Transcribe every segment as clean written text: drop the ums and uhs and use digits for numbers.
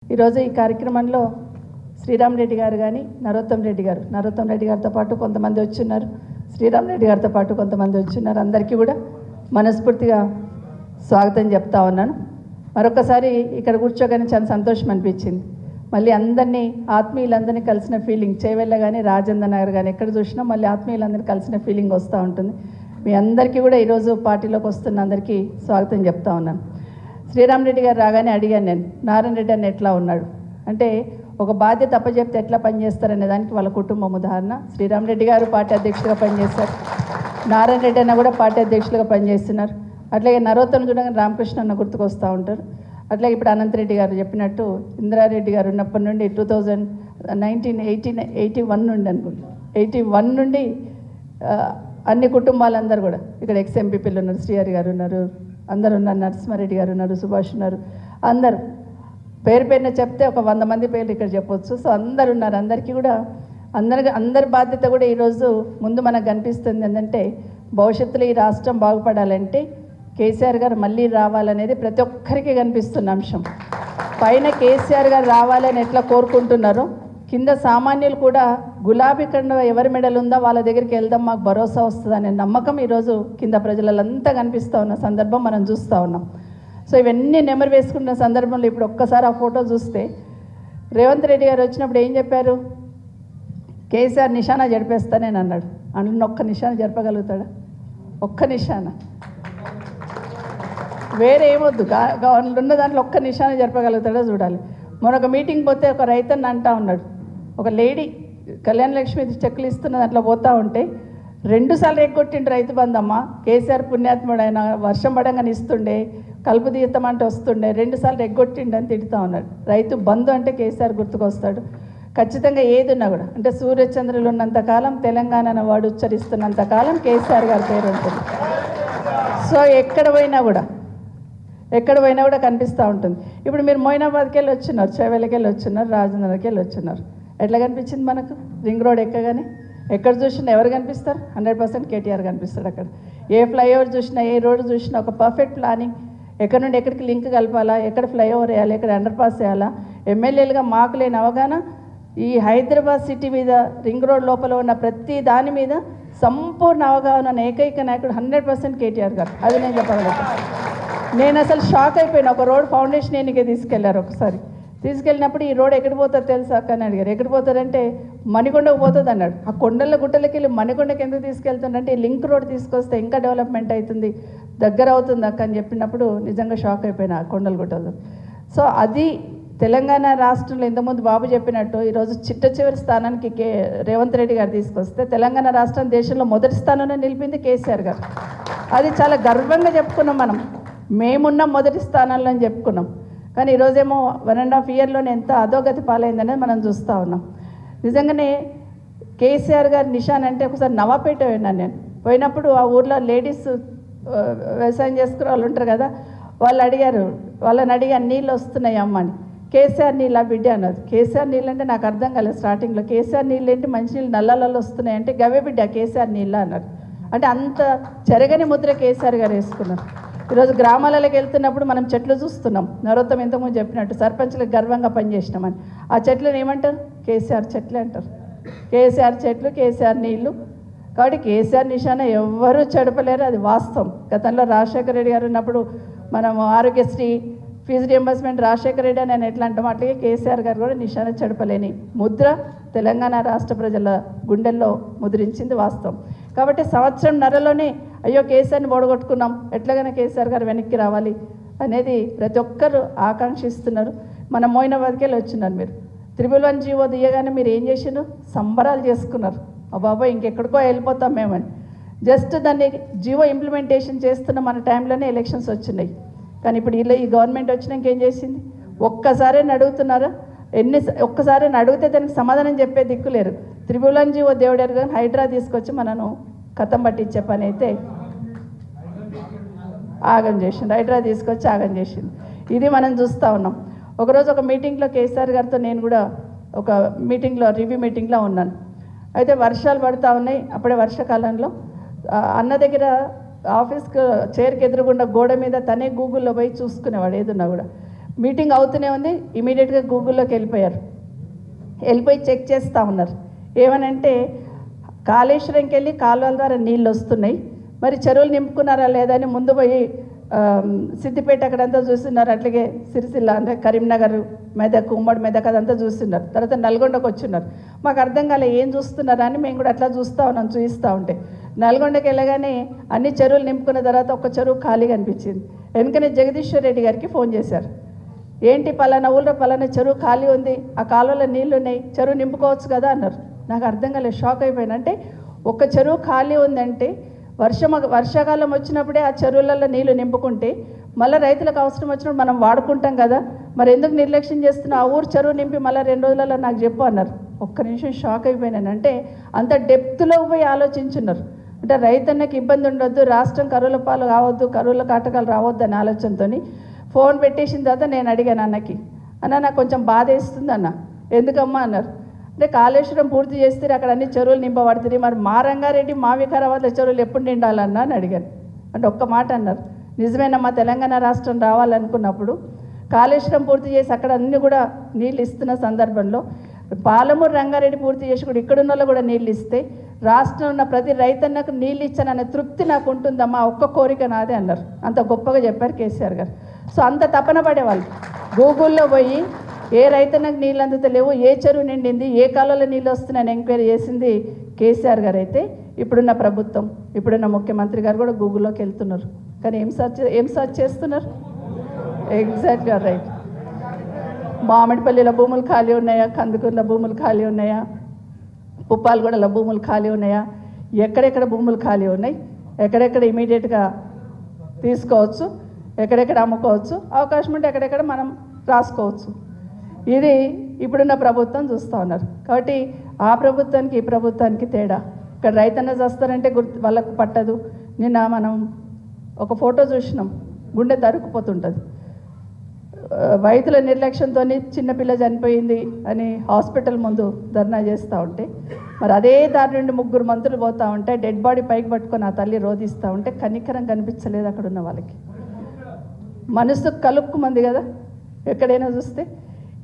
ఈరోజు ఈ కార్యక్రమంలో శ్రీరామ్ రెడ్డి గారు కానీ నరోత్తం రెడ్డి గారితో పాటు కొంతమంది వచ్చున్నారు, శ్రీరామ్ రెడ్డి గారితో పాటు కొంతమంది వచ్చున్నారు. అందరికీ కూడా మనస్ఫూర్తిగా స్వాగతం చెప్తా ఉన్నాను. మరొకసారి ఇక్కడ కూర్చోగానే చాలా సంతోషం అనిపించింది. మళ్ళీ అందరినీ ఆత్మీయులందరినీ కలిసిన ఫీలింగ్, చేవెళ్ళ కానీ రాజేంద్ర నగర్ కానీ ఎక్కడ చూసినా మళ్ళీ ఆత్మీయులందరినీ కలిసిన ఫీలింగ్ వస్తూ ఉంటుంది. మీ అందరికీ కూడా ఈరోజు పార్టీలోకి వస్తున్న అందరికీ స్వాగతం చెప్తా ఉన్నాను. శ్రీరామ్ రెడ్డి గారు రాగానే అడిగాను నేను, నారాయణ రెడ్డి అన్న ఎట్లా ఉన్నాడు అంటే, ఒక బాధ్యత అప్పచెప్తే ఎట్లా పనిచేస్తారనే దానికి వాళ్ళ కుటుంబం ఉదాహరణ. శ్రీరామ్ రెడ్డి గారు పార్టీ అధ్యక్షులుగా పనిచేస్తారు, నారాయణ రెడ్డి అన్న కూడా పార్టీ అధ్యక్షులుగా పనిచేస్తున్నారు. అట్లాగే నరోత్తను చూడగానే రామకృష్ణ అన్న గుర్తుకు వస్తూ ఉంటారు. అట్లాగే ఇప్పుడు అనంతరెడ్డి గారు చెప్పినట్టు ఇందిరారెడ్డి గారు ఉన్నప్పటి నుండి 1981 నుండి అనుకుంటా 81 నుండి అన్ని కుటుంబాలందరూ కూడా ఇక్కడ ఎక్స్ఎంపీపీలు ఉన్నారు, శ్రీహరి గారు ఉన్నారు, అందరు ఉన్నారు, నరసింహారెడ్డి గారు ఉన్నారు, సుభాష్ ఉన్నారు, అందరూ పేరు పేరున చెప్తే ఒక 100 మంది పేర్లు ఇక్కడ చెప్పొచ్చు. సో అందరు ఉన్నారు. అందరికీ కూడా అందరి బాధ్యత కూడా ఈరోజు ముందు మనకు కనిపిస్తుంది ఏంటంటే, భవిష్యత్తులో ఈ రాష్ట్రం బాగుపడాలంటే కేసీఆర్ గారు మళ్ళీ రావాలనేది ప్రతి ఒక్కరికి కనిపిస్తున్న అంశం. పైన కేసీఆర్ గారు రావాలని ఎట్లా కోరుకుంటున్నారో, కింద సామాన్యులు కూడా గులాబీ కండ ఎవరి మెడలు ఉందో వాళ్ళ దగ్గరికి వెళ్దాం, మాకు భరోసా వస్తుందనే నమ్మకం ఈరోజు కింద ప్రజలంతా కనిపిస్తూ ఉన్న సందర్భం మనం చూస్తూ ఉన్నాం. సో ఇవన్నీ నెమరు వేసుకున్న సందర్భంలో ఇప్పుడు ఒక్కసారి ఆ ఫోటో చూస్తే, రేవంత్ రెడ్డి గారు వచ్చినప్పుడు ఏం చెప్పారు? కేసీఆర్ నిశానా జరిపేస్తానని అన్నాడు. అందులో ఒక్క నిశానా జరపగలుగుతాడా? ఒక్క నిశానా, వేరే ఏమొద్దు, ఉన్న దాంట్లో ఒక్క నిశానా జరపగలుగుతాడో చూడాలి. మరొక మీటింగ్ పోతే ఒక రైతన్న అంటా ఉన్నాడు, ఒక లేడీ కళ్యాణ లక్ష్మి చెక్కులు ఇస్తున్న దాంట్లో పోతూ ఉంటే 2 సార్లు ఎగ్గొట్టిండు రైతు బంధమ్మ. కేసీఆర్ పుణ్యాత్ముడు, ఆయన వర్షం పడంగానే ఇస్తుండే, కలుపు తీయతామంటే వస్తుండే, 2 సార్లు ఎగ్గొట్టిండు అని తిడుతూ ఉన్నాడు. రైతు బంధు అంటే కేసీఆర్ గుర్తుకొస్తాడు. ఖచ్చితంగా ఏది ఉన్నా కూడా, అంటే సూర్యచంద్రులు ఉన్నంతకాలం, తెలంగాణ వాడు ఉచ్చరిస్తున్నంతకాలం కేసీఆర్ గారి పేరు ఉంటుంది. సో ఎక్కడ పోయినా కూడా కనిపిస్తూ ఉంటుంది. ఇప్పుడు మీరు మొయినాబాద్కి వెళ్ళి వచ్చినారు, చేవెళ్ళకి వెళ్ళి వచ్చినారు, రాజేంద్రకి వెళ్ళి వచ్చినారు. ఎట్లా కనిపించింది మనకు? రింగ్ రోడ్ ఎక్కగానే ఎక్కడ చూసినా ఎవరు కనిపిస్తారు? 100% కేటీఆర్ కనిపిస్తాడు. అక్కడ ఏ ఫ్లైఓవర్ చూసినా, ఏ రోడ్డు చూసినా ఒక పర్ఫెక్ట్ ప్లానింగ్, ఎక్కడి నుండి ఎక్కడికి లింక్ కలపాలా, ఎక్కడ ఫ్లైఓవర్ వేయాలి, ఎక్కడ అండర్ పాస్ చేయాలా, ఎమ్మెల్యేలుగా మాకు లేని అవగాహన ఈ హైదరాబాద్ సిటీ మీద, రింగ్ రోడ్ లోపల ఉన్న ప్రతి దాని మీద సంపూర్ణ అవగాహన ఉన్న ఏకైక నాయకుడు 100% కేటీఆర్ గారు. అది నేను చెప్పగలుగుతాను. నేను అసలు షాక్ అయిపోయినా. ఒక రోడ్ ఫౌండేషన్ ఎన్నికే తీసుకెళ్లారు. ఒకసారి తీసుకెళ్ళినప్పుడు ఈ రోడ్ ఎక్కడికి పోతుంది తెలుసా అక్క అని అడిగారు. ఎక్కడికి పోతుందంటే మణికొండకు పోతుంది అన్నాడు. ఆ కొండల గుట్టలకి వెళ్ళి మణికొండకి ఎందుకు తీసుకెళ్తుందంటే, ఈ లింక్ రోడ్ తీసుకొస్తే ఇంకా డెవలప్మెంట్ అవుతుంది, దగ్గర అవుతుంది అక్క అని చెప్పినప్పుడు నిజంగా షాక్ అయిపోయినా ఆ కొండల గుట్టలు. సో అది తెలంగాణ రాష్ట్రంలో ఇంతకుముందు బాబు చెప్పినట్టు ఈరోజు చిట్ట చివరి స్థానానికి రేవంత్ రెడ్డి గారు తీసుకొస్తే తెలంగాణ రాష్ట్రం దేశంలో మొదటి స్థానంలో నిలిపింది కేసీఆర్ గారు. అది చాలా గర్వంగా చెప్పుకున్నాం మనం. మేమున్న మొదటి స్థానంలో అని చెప్పుకున్నాం. కానీ ఈరోజేమో 1.5 ఇయర్లోనే ఎంత అధోగతి పాలైందనేది మనం చూస్తూ ఉన్నాం. నిజంగానే కేసీఆర్ గారి నిశాన్ అంటే, ఒకసారి నవాపేట విన్నాను నేను. పోయినప్పుడు ఆ ఊర్లో లేడీస్ వ్యవసాయం చేసుకునే వాళ్ళు ఉంటారు కదా, వాళ్ళని అడిగారు నీళ్ళు వస్తున్నాయి అమ్మ అని. కేసీఆర్ నీళ్ళ బిడ్డ అన్నది. కేసీఆర్ నీళ్ళు అంటే నాకు అర్థం కాలేదు స్టార్టింగ్లో. కేసీఆర్ నీళ్ళు ఏంటి, మంచినీళ్ళు నల్లలలో వస్తున్నాయి అంటే, గవే బిడ్డ కేసీఆర్ నీళ్ళ అన్నారు. అంటే అంత చెరగని ముద్ర కేసీఆర్ గారు వేసుకున్నారు. ఈరోజు గ్రామాలకు వెళ్తున్నప్పుడు మనం చెట్లు చూస్తున్నాం. నరోత్తం ఇంతకుముందు చెప్పినట్టు సర్పంచ్లకు గర్వంగా పనిచేసినామని. ఆ చెట్లను ఏమంటారు? కేసీఆర్ చెట్లే అంటారు. కేసీఆర్ చెట్లు, కేసీఆర్ నీళ్ళు. కాబట్టి కేసీఆర్ నిశాన ఎవ్వరూ చెడపలేరు, అది వాస్తవం. గతంలో రాజశేఖర రెడ్డి గారు ఉన్నప్పుడు మనం ఆరోగ్యశ్రీ ఫీజు రియంబర్స్మెంట్ రాజశేఖర రెడ్డి అని ఎట్లా అంటాం, అట్లాగే కేసీఆర్ గారు కూడా నిశాన చెడపలేని ముద్ర తెలంగాణ రాష్ట్ర ప్రజల గుండెల్లో ముద్రించింది వాస్తవం. కాబట్టి 1.5 సంవత్సరంలోనే అయ్యో కేసీఆర్ని ఓడగొట్టుకున్నాం, ఎట్లాగైనా కేసీఆర్ గారు వెనక్కి రావాలి అనేది ప్రతి ఒక్కరు ఆకాంక్షిస్తున్నారు. మన మోయినాబాద్కి వెళ్ళి వచ్చినారు. మీరు 111 జీవో దియగానే మీరు ఏం చేసినారు? సంబరాలు చేసుకున్నారు. బాబాయ్ ఇంకెక్కడికో వెళ్ళిపోతాం మేమని. జస్ట్ దాన్ని జీవో ఇంప్లిమెంటేషన్ చేస్తున్న మన టైంలోనే ఎలక్షన్స్ వచ్చినాయి. కానీ ఇప్పుడు ఈ గవర్నమెంట్ వచ్చినాక ఏం చేసింది? ఒక్కసారి అడుగుతున్నారా? ఒక్కసారి అడిగితే దానికి సమాధానం చెప్పే దిక్కులేరు. 111 జీవో దేవుడారు కానీ హైడ్రా తీసుకొచ్చి మనను కథం పట్టించే పని అయితే ఆగం చేసింది. హైడ్రా తీసుకొచ్చి ఆగం చేసింది. ఇది మనం చూస్తూ ఉన్నాం. ఒకరోజు ఒక మీటింగ్లో కేసీఆర్ గారితో నేను కూడా ఒక మీటింగ్లో, రివ్యూ మీటింగ్లో ఉన్నాను. అయితే వర్షాలు పడుతూ ఉన్నాయి. అప్పుడే వర్షాకాలంలో అన్న దగ్గర ఆఫీస్కి చైర్కి ఎదురుగుండా గోడ మీద తనే గూగుల్లో పోయి చూసుకునేవాడు ఏదున్నా కూడా. మీటింగ్ అవుతూనే ఉంది, ఇమీడియట్గా గూగుల్లోకి వెళ్ళిపోయి చెక్ చేస్తూ ఉన్నారు. ఏమనంటే కాళేశ్వరంకి వెళ్ళి కాలువల ద్వారా నీళ్ళు వస్తున్నాయి, మరి చెరువులు నింపుకున్నారా లేదా అని ముందు పోయి సిద్దిపేట అక్కడంతా చూస్తున్నారు, అట్లాగే సిరిసిల్ల అంటే కరీంనగర్, మెదక్, ఉమ్మడి మెదక్ అదంతా చూస్తున్నారు. తర్వాత నల్గొండకు వచ్చిన్నారు. మాకు అర్థం కాలే ఏం చూస్తున్నారా అని మేము కూడా అట్లా చూస్తూ ఉన్నాం. చూపిస్తూ ఉంటే నల్గొండకి వెళ్ళగానే అన్ని చెరువులు నింపుకున్న తర్వాత ఒక చెరువు ఖాళీగా అనిపించింది. వెనుకనే జగదీశ్వర్ రెడ్డి గారికి ఫోన్ చేశారు. ఏంటి పలానా ఊళ్ళో పలానా చెరువు ఖాళీ ఉంది, ఆ కాలువలో నీళ్ళు ఉన్నాయి, చెరువు నింపుకోవచ్చు కదా అన్నారు. నాకు అర్థం కాలేదు, షాక్ అయిపోయాను. అంటే ఒక చెరువు ఖాళీ ఉందంటే వర్షాకాలం వచ్చినప్పుడే ఆ చెరువులలో నీళ్లు నింపుకుంటే మళ్ళీ రైతులకు అవసరం వచ్చినప్పుడు మనం వాడుకుంటాం కదా, మరి ఎందుకు నిర్లక్ష్యం చేస్తున్నా, ఆ ఊరు చెరువు నింపి మళ్ళీ 2 రోజులలో నాకు చెప్పు అన్నారు. ఒక్క నిమిషం షాక్ అయిపోయినాను. అంటే అంత డెప్త్లో పోయి ఆలోచించున్నారు. అంటే రైతన్నకి ఇబ్బంది ఉండొద్దు, రాష్ట్రం కరువుల పాలు కావద్దు, కరువుల కాటకాలు రావద్దు అనే ఆలోచనతో ఫోన్ పెట్టేసిన తర్వాత నేను అడిగాను అన్నకి, అన్న నాకు కొంచెం బాధ వేస్తుంది అన్న. ఎందుకమ్మా అన్నారు. అంటే కాళేశ్వరం పూర్తి చేస్తే అక్కడ అన్ని చెరువులు నింపబడుతుంది, మరి మా రంగారెడ్డి మా వికారాబాద్లో చెరువులు ఎప్పుడు నిండాలన్నా అని అడిగాను. అంటే ఒక్క మాట అన్నారు, నిజమేనమ్మా తెలంగాణ రాష్ట్రం రావాలనుకున్నప్పుడు కాళేశ్వరం పూర్తి చేసి అక్కడ అన్ని కూడా నీళ్ళు ఇస్తున్న సందర్భంలో పాలమూరు రంగారెడ్డి పూర్తి చేసి కూడా ఇక్కడున్న వాళ్ళు కూడా నీళ్ళు ఇస్తే రాష్ట్రం ఉన్న ప్రతి రైతన్నకు నీళ్ళు ఇచ్చాననే తృప్తి నాకు ఉంటుందమ్మా, ఒక్క కోరిక నాదే అన్నారు. అంత గొప్పగా చెప్పారు కేసీఆర్ గారు. సో అంత తపన పడేవాళ్ళు. గూగుల్లో పోయి ఏ రైతన్నకు నీళ్ళు అందుతలేవు, ఏ చెరువు నిండింది, ఏ కాలంలో నీళ్ళు వస్తున్నాయని ఎంక్వైరీ చేసింది కేసీఆర్ గారు. అయితే ఇప్పుడున్న ప్రభుత్వం, ఇప్పుడున్న ముఖ్యమంత్రి గారు కూడా గూగుల్లోకి వెళ్తున్నారు. కానీ ఏం సర్చ్ చేస్తున్నారు? ఎగ్జాక్ట్గా రైట్. మామిడిపల్లిలో భూములు ఖాళీ ఉన్నాయా, కందుకూరులో భూములు ఖాళీ ఉన్నాయా, పుప్పాలగూడలో భూములు ఖాళీ ఉన్నాయా, ఎక్కడెక్కడ భూములు ఖాళీ ఉన్నాయి, ఎక్కడెక్కడ ఇమీడియట్గా తీసుకోవచ్చు, ఎక్కడెక్కడ అమ్ముకోవచ్చు, అవకాశం ఉంటే ఎక్కడెక్కడ మనం రాసుకోవచ్చు. ఇది ఇప్పుడున్న ప్రభుత్వం చూస్తూ ఉన్నారు. కాబట్టి ఆ ప్రభుత్వానికి ఈ ప్రభుత్వానికి తేడా. ఇక్కడ రైతన్న చేస్తారంటే వాళ్ళకు పట్టదు. నిన్న మనం ఒక ఫోటో చూసినాం, గుండె తరుక్కుపోతుంటుంది. వైద్యుల నిర్లక్ష్యంతో చిన్నపిల్ల చనిపోయింది అని హాస్పిటల్ ముందు ధర్నా చేస్తూ ఉంటే, మరి అదే దారి నుండి 3 మంత్రులు పోతూ ఉంటే డెడ్ బాడీ పైకి పట్టుకొని ఆ తల్లి రోధిస్తూ ఉంటే కనికరం కనిపించలేదు అక్కడ ఉన్న వాళ్ళకి. మనసు కలుక్కుమంది కదా ఎక్కడైనా చూస్తే.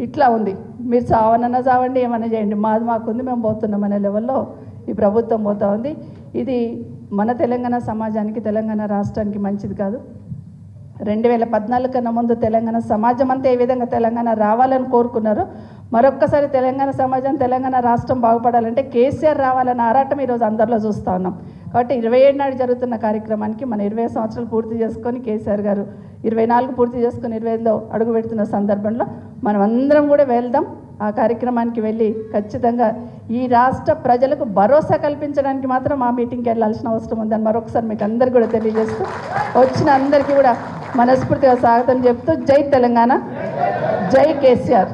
ఇట్లా ఉంది. మీరు చావనన్నా చావండి, ఏమన్నా చేయండి, మాకుంది, మేము పోతున్నాం అనే లెవెల్లో ఈ ప్రభుత్వం పోతూ ఉంది. ఇది మన తెలంగాణ సమాజానికి, తెలంగాణ రాష్ట్రానికి మంచిది కాదు. 2014 కన్నా ముందు తెలంగాణ సమాజం అంతా ఏ విధంగా తెలంగాణ రావాలని కోరుకున్నారో, మరొక్కసారి తెలంగాణ సమాజం, తెలంగాణ రాష్ట్రం బాగుపడాలంటే కేసీఆర్ రావాలని ఆరాటం ఈరోజు అందరిలో చూస్తూ ఉన్నాం. కాబట్టి 27 నాడు జరుగుతున్న కార్యక్రమానికి మన 20 సంవత్సరాలు పూర్తి చేసుకొని కేసీఆర్ గారు 24 పూర్తి చేసుకొని 25లో అడుగు పెడుతున్న సందర్భంలో మనం అందరం కూడా వెళ్దాం. ఆ కార్యక్రమానికి వెళ్ళి ఖచ్చితంగా ఈ రాష్ట్ర ప్రజలకు భరోసా కల్పించడానికి మాత్రం ఆ మీటింగ్కి వెళ్ళాల్సిన అవసరం ఉందని మరొకసారి మీకు అందరికీ కూడా తెలియజేస్తూ, వచ్చిన అందరికీ కూడా మనస్ఫూర్తిగా స్వాగతం చెప్తూ, జై తెలంగాణ, జై కేసీఆర్.